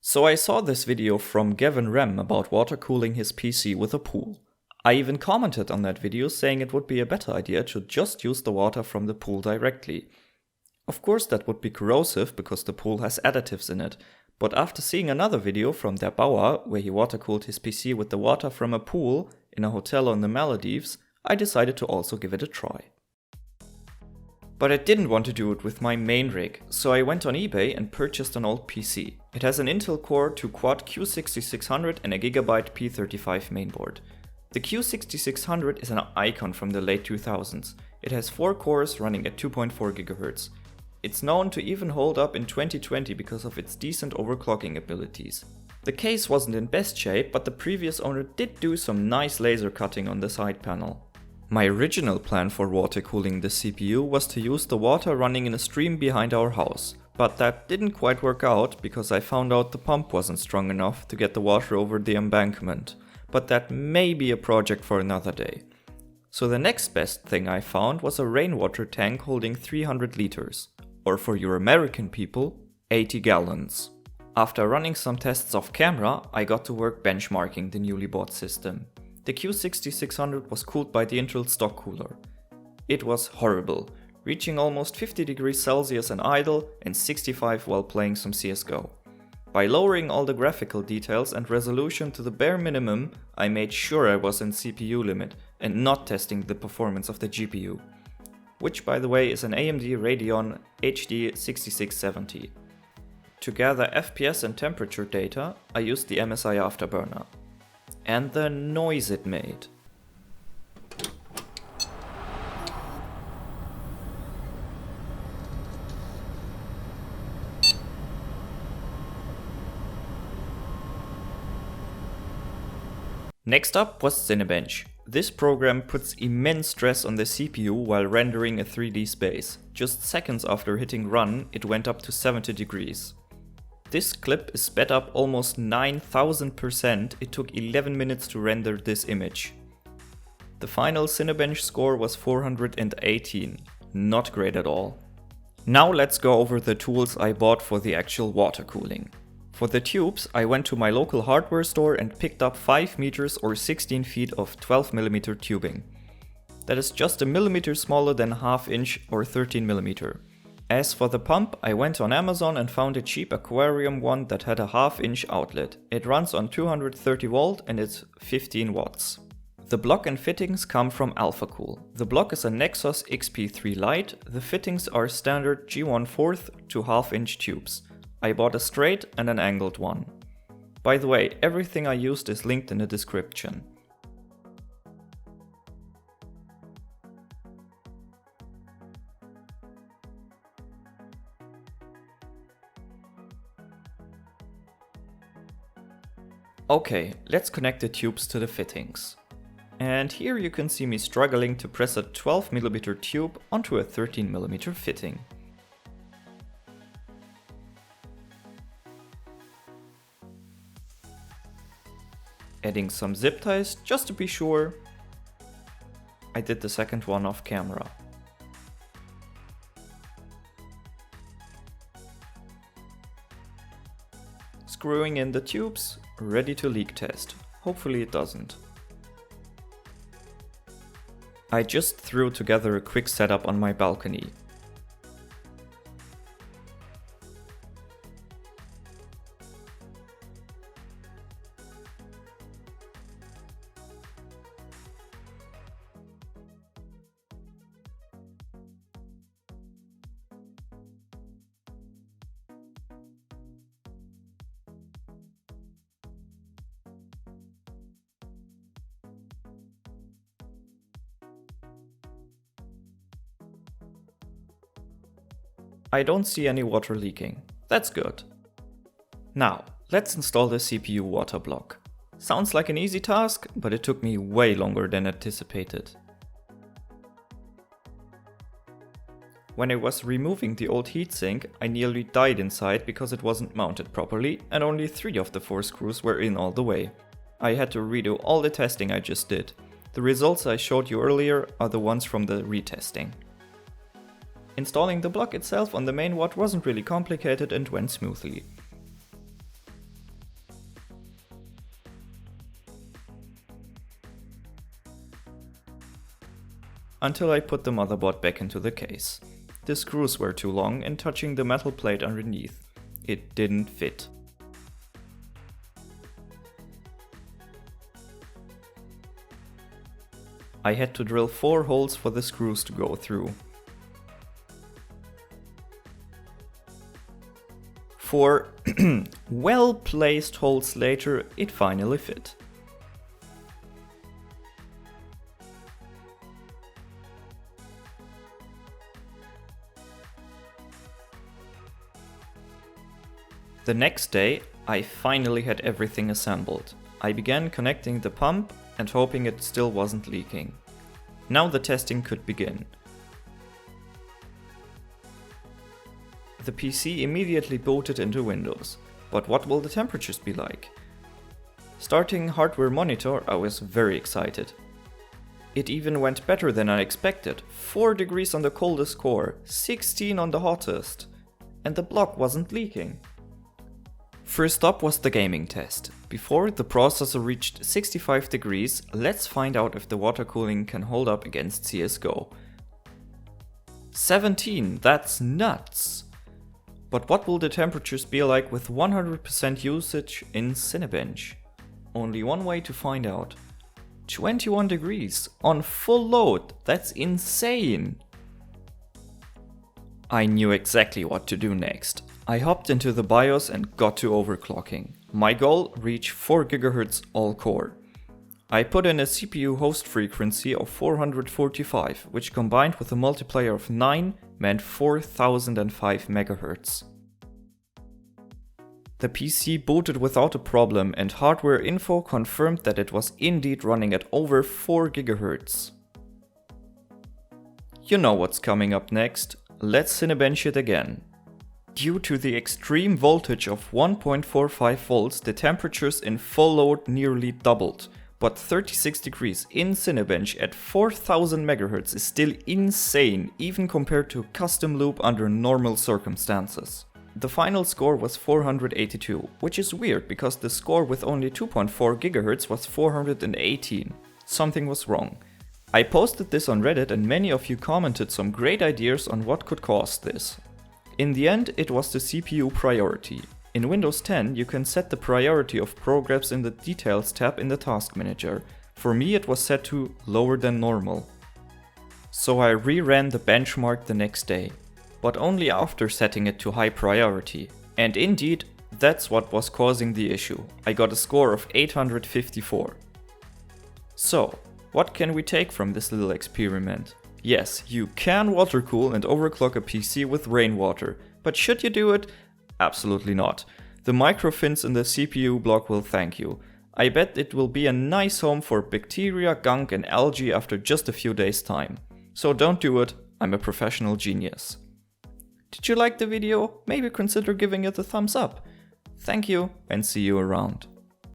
So I saw this video from Gavin Rem about water cooling his PC with a pool. I even commented on that video saying it would be a better idea to just use the water from the pool directly. Of course that would be corrosive because the pool has additives in it, but after seeing another video from Der Bauer where he water cooled his PC with the water from a pool in a hotel on the Maldives, I decided to also give it a try. But I didn't want to do it with my main rig, so I went on eBay and purchased an old PC. It has an Intel Core 2 Quad Q6600 and a Gigabyte P35 mainboard. The Q6600 is an icon from the late 2000s. It has 4 cores running at 2.4 GHz. It's known to even hold up in 2020 because of its decent overclocking abilities. The case wasn't in best shape, but the previous owner did do some nice laser cutting on the side panel. My original plan for water cooling the CPU was to use the water running in a stream behind our house, but that didn't quite work out because I found out the pump wasn't strong enough to get the water over the embankment, but that may be a project for another day. So the next best thing I found was a rainwater tank holding 300 liters, or for your American people, 80 gallons. After running some tests off camera, I got to work benchmarking the newly bought system. The Q6600 was cooled by the Intel stock cooler. It was horrible, reaching almost 50 degrees Celsius in idle and 65 while playing some CSGO. By lowering all the graphical details and resolution to the bare minimum, I made sure I was in CPU limit and not testing the performance of the GPU, which by the way is an AMD Radeon HD 6670. To gather FPS and temperature data, I used the MSI Afterburner. And the noise it made. Next up was Cinebench. This program puts immense stress on the CPU while rendering a 3D space. Just seconds after hitting run, it went up to 70 degrees. This clip is sped up almost 9000%, it took 11 minutes to render this image. The final Cinebench score was 418, not great at all. Now let's go over the tools I bought for the actual water cooling. For the tubes, I went to my local hardware store and picked up 5 meters or 16 feet of 12mm tubing. That is just a millimeter smaller than a ½ inch or 13mm. As for the pump, I went on Amazon and found a cheap aquarium one that had a ½ inch outlet. It runs on 230 volt and it's 15 watts. The block and fittings come from Alphacool. The block is a NexXxoS XP3 Lite, the fittings are standard G1/4 to ½ inch tubes. I bought a straight and an angled one. By the way, everything I used is linked in the description. Okay, let's connect the tubes to the fittings. And here you can see me struggling to press a 12mm tube onto a 13mm fitting. Adding some zip ties just to be sure. I did the second one off camera. Screwing in the tubes, ready to leak test. Hopefully it doesn't. I just threw together a quick setup on my balcony. I don't see any water leaking. That's good. Now, let's install the CPU water block. Sounds like an easy task, but it took me way longer than anticipated. When I was removing the old heatsink, I nearly died inside because it wasn't mounted properly and only 3 of the 4 screws were in all the way. I had to redo all the testing I just did. The results I showed you earlier are the ones from the retesting. Installing the block itself on the main watt wasn't really complicated and went smoothly. until I put the motherboard back into the case. The screws were too long and touching the metal plate underneath. It didn't fit. I had to drill 4 holes for the screws to go through. 4 well-placed holes later, it finally fit. The next day, I finally had everything assembled. I began connecting the pump and hoping it still wasn't leaking. Now the testing could begin. The PC immediately booted into Windows, but what will the temperatures be like? Starting hardware monitor, I was very excited. It even went better than I expected. 4 degrees on the coldest core, 16 on the hottest, and the block wasn't leaking. First up was the gaming test. Before the processor reached 65 degrees, let's find out if the water cooling can hold up against CSGO. 17, that's nuts! But what will the temperatures be like with 100% usage in Cinebench? Only one way to find out. 21 degrees on full load, that's insane! I knew exactly what to do next. I hopped into the BIOS and got to overclocking. My goal, reach 4 GHz all core. I put in a CPU host frequency of 445, which combined with a multiplier of 9 meant 4005 MHz. The PC booted without a problem and hardware info confirmed that it was indeed running at over 4 GHz. You know what's coming up next. Let's Cinebench it again. Due to the extreme voltage of 1.45 volts, the temperatures in full load nearly doubled. But 36 degrees in Cinebench at 4000 MHz is still insane, even compared to a custom loop under normal circumstances. The final score was 482, which is weird because the score with only 2.4 GHz was 418. Something was wrong. I posted this on Reddit and many of you commented some great ideas on what could cause this. In the end, it was the CPU priority. In Windows 10, you can set the priority of programs in the Details tab in the Task Manager. For me, it was set to lower than normal. So I reran the benchmark the next day, but only after setting it to high priority. And indeed, that's what was causing the issue. I got a score of 854. So, what can we take from this little experiment? Yes, you can watercool and overclock a PC with rainwater, but should you do it? Absolutely not. The microfins in the CPU block will thank you. I bet it will be a nice home for bacteria, gunk and algae after just a few days' time. So don't do it, I'm a professional genius. Did you like the video? Maybe consider giving it a thumbs up. Thank you and see you around.